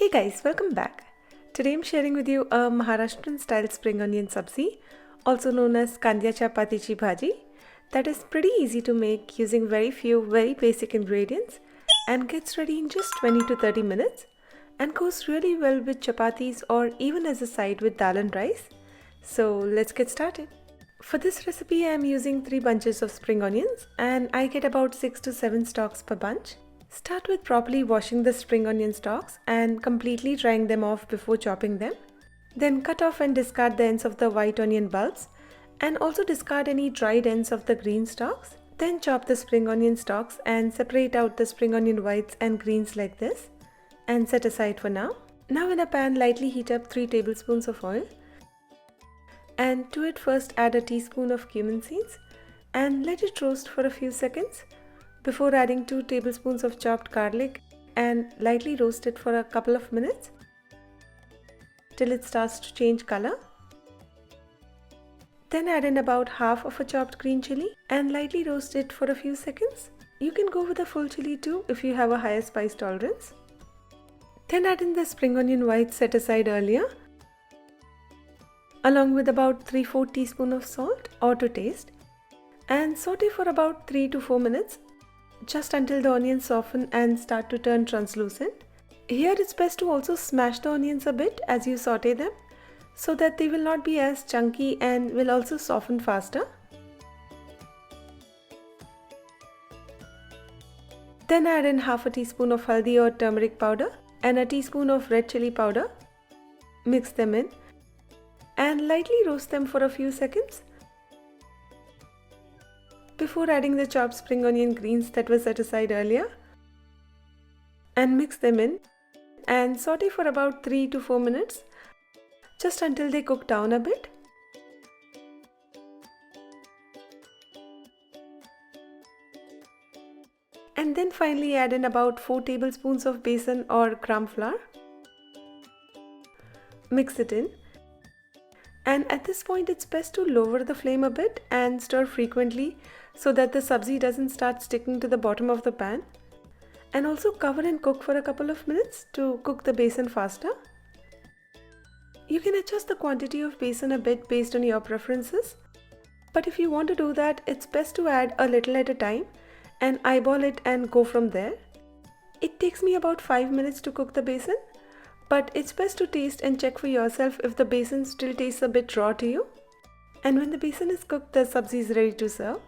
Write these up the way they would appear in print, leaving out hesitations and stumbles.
Hey guys, welcome back. Today I'm sharing with you a Maharashtrian style spring onion sabzi, also known as Kandyachya Patichi Bhaji, that is pretty easy to make using very few very basic ingredients and gets ready in just 20 to 30 minutes and goes really well with chapatis or even as a side with dal and rice. So let's get started. For this recipe I am using 3 bunches of spring onions and I get about 6 to 7 stalks per bunch. Start with properly washing the spring onion stalks and completely drying them off before chopping them. Then cut off and discard the ends of the white onion bulbs and also discard any dried ends of the green stalks. Then chop the spring onion stalks and separate out the spring onion whites and greens like this and set aside for now. Now in a pan lightly heat up 3 tablespoons of oil and to it first add a teaspoon of cumin seeds and let it roast for a few seconds before adding 2 tablespoons of chopped garlic and lightly roast it for a couple of minutes till it starts to change color. Then add in about half of a chopped green chili and lightly roast it for a few seconds. You can go with a full chili too if you have a higher spice tolerance. Then add in the spring onion whites set aside earlier along with about 3/4 teaspoon of salt or to taste and saute for about 3 to 4 minutes just until the onions soften and start to turn translucent. Here it's best to also smash the onions a bit as you saute them so that they will not be as chunky and will also soften faster. Then add in half a teaspoon of haldi or turmeric powder and a teaspoon of red chili powder. Mix them in and lightly roast them for a few seconds before adding the chopped spring onion greens that were set aside earlier and mix them in and saute for about 3 to 4 minutes just until they cook down a bit. And then finally add in about 4 tablespoons of besan or gram flour. Mix it in. And at this point it's best to lower the flame a bit and stir frequently so that the sabzi doesn't start sticking to the bottom of the pan. And also cover and cook for a couple of minutes to cook the besan faster. You can adjust the quantity of besan a bit based on your preferences. But if you want to do that, it's best to add a little at a time and eyeball it and go from there. It takes me about 5 minutes to cook the besan. But it's best to taste and check for yourself if the besan still tastes a bit raw to you. And when the besan is cooked, the sabzi is ready to serve.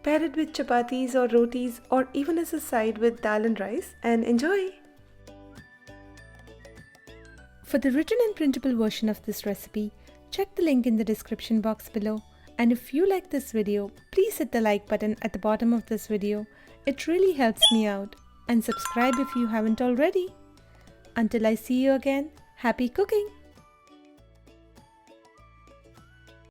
Pair it with chapatis or rotis or even as a side with dal and rice and enjoy! For the written and printable version of this recipe, check the link in the description box below. And if you like this video, please hit the like button at the bottom of this video. It really helps me out. And subscribe if you haven't already. Until I see you again, happy cooking!